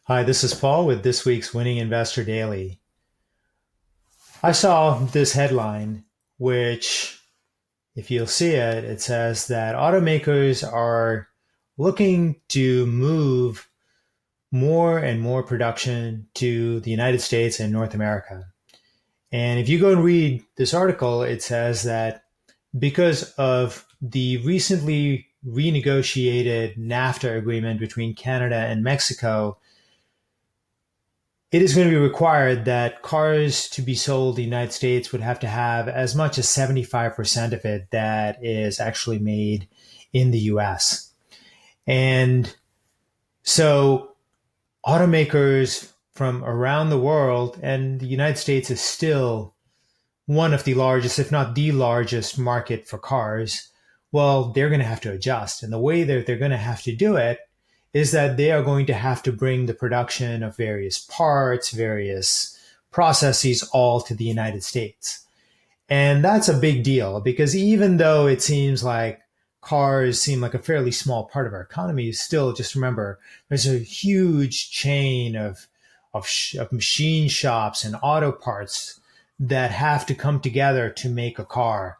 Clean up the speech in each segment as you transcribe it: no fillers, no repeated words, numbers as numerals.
Hi, this is Paul with this week's Winning Investor Daily. I saw this headline, which, if you'll see it, it says that automakers are looking to move more and more production to the United States and North America. And if you go and read this article, it says that because of the recently renegotiated NAFTA agreement between Canada and Mexico, it is going to be required that cars to be sold in the United States would have to have as much as 75% of it that is actually made in the US. And so automakers from around the world, and the United States is still one of the largest, if not the largest market for cars, well, they're going to have to adjust. And the way that they're going to have to do it is that they are going to have to bring the production of various parts, various processes all to the United States. And that's a big deal because even though it seems like cars seem like a fairly small part of our economy, still just remember there's a huge chain of machine shops and auto parts that have to come together to make a car.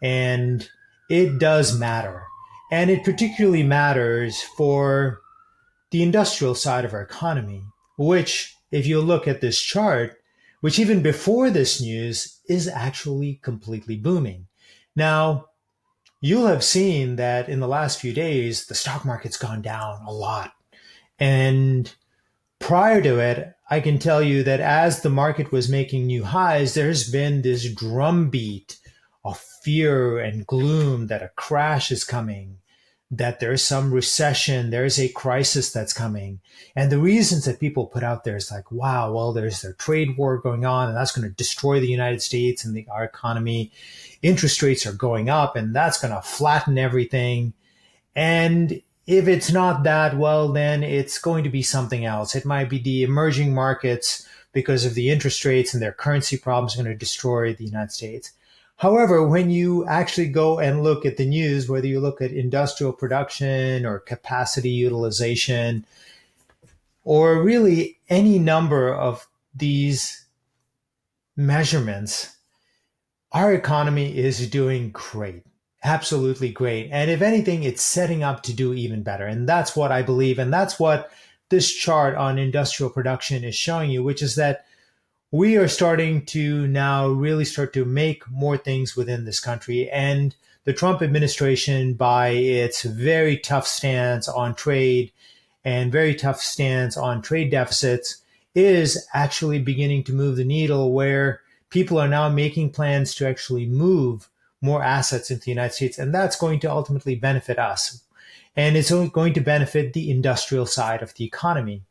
And it does matter. And it particularly matters for the industrial side of our economy, which, if you look at this chart, which even before this news is actually completely booming. Now, you'll have seen that in the last few days, the stock market's gone down a lot. And prior to it, I can tell you that as the market was making new highs, there's been this drumbeat of fear and gloom that a crash is coming, that there's some recession, there's a crisis that's coming. And the reasons that people put out there is like, wow, well, there's a trade war going on and that's going to destroy the United States and our economy. Interest rates are going up and that's going to flatten everything. And if it's not that, well, then it's going to be something else. It might be the emerging markets because of the interest rates and their currency problems are going to destroy the United States. However, when you actually go and look at the news, whether you look at industrial production or capacity utilization, or really any number of these measurements, our economy is doing great, absolutely great. And if anything, it's setting up to do even better. And that's what I believe. And that's what this chart on industrial production is showing you, which is that we are starting to now really start to make more things within this country. And the Trump administration, by its very tough stance on trade and very tough stance on trade deficits, is actually beginning to move the needle where people are now making plans to actually move more assets into the United States. And that's going to ultimately benefit us. And it's going to benefit the industrial side of the economy,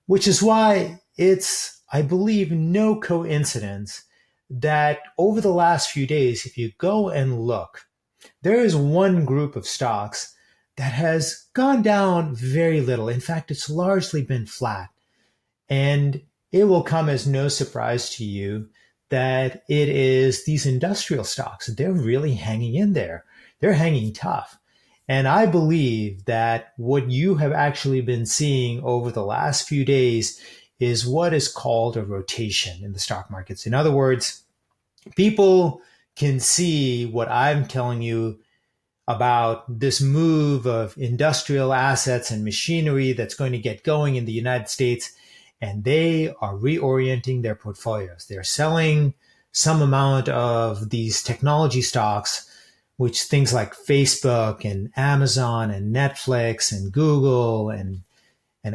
which is why it's, I believe, no coincidence that over the last few days, if you go and look, there is one group of stocks that has gone down very little. In fact, it's largely been flat. And it will come as no surprise to you that it is these industrial stocks. They're really hanging in there. They're hanging tough. And I believe that what you have actually been seeing over the last few days is what is called a rotation in the stock markets. In other words, people can see what I'm telling you about this move of industrial assets and machinery that's going to get going in the United States, and they are reorienting their portfolios. They're selling some amount of these technology stocks, which things like Facebook and Amazon and Netflix and Google and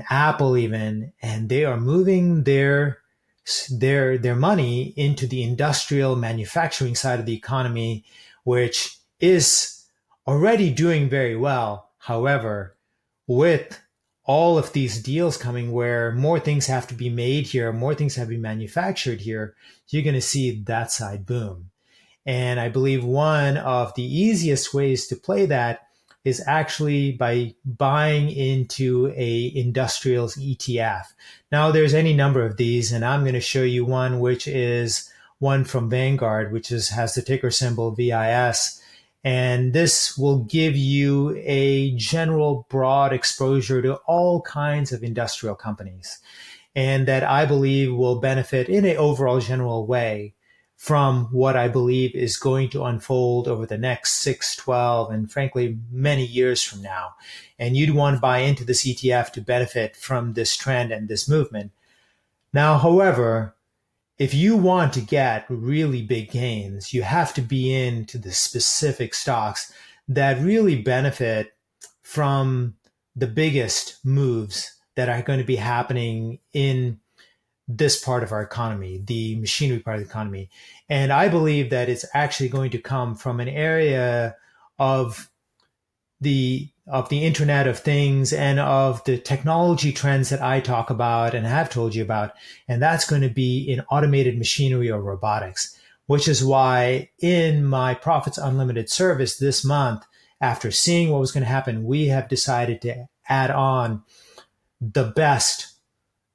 Apple even, and they are moving their money into the industrial manufacturing side of the economy, which is already doing very well. However, with all of these deals coming where more things have to be made here, more things have to be manufactured here, you're going to see that side boom. And I believe one of the easiest ways to play that is actually by buying into a industrials ETF. Now, there's any number of these, and I'm going to show you one which is one from Vanguard, which has the ticker symbol VIS. And this will give you a general broad exposure to all kinds of industrial companies, and that I believe will benefit in an overall general way from what I believe is going to unfold over the next 6, 12, and frankly, many years from now. And you'd want to buy into this ETF to benefit from this trend and this movement. Now, however, if you want to get really big gains, you have to be into the specific stocks that really benefit from the biggest moves that are going to be happening in this part of our economy, the machinery part of the economy. And I believe that it's actually going to come from an area of the Internet of Things and of the technology trends that I talk about and have told you about. And that's going to be in automated machinery or robotics, which is why in my Profits Unlimited service this month, after seeing what was going to happen, we have decided to add on the best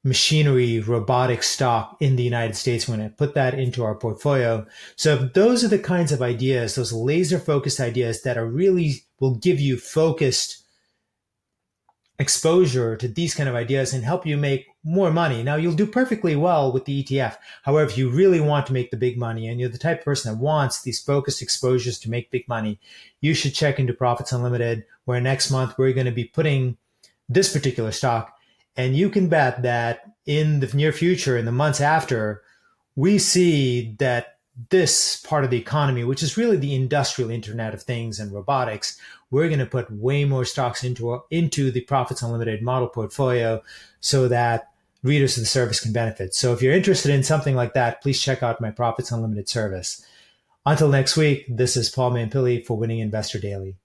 machinery robotics stock in the United States. We're going to put that into our portfolio. So those are the kinds of ideas, those laser focused ideas that are really will give you focused exposure to these kind of ideas and help you make more money. Now, you'll do perfectly well with the ETF. However, if you really want to make the big money and you're the type of person that wants these focused exposures to make big money, you should check into Profits Unlimited, where next month we're going to be putting this particular stock. And you can bet that in the near future, in the months after, we see that this part of the economy, which is really the industrial Internet of Things and robotics, we're going to put way more stocks into the Profits Unlimited model portfolio so that readers of the service can benefit. So if you're interested in something like that, please check out my Profits Unlimited service. Until next week, this is Paul Mampilly for Winning Investor Daily.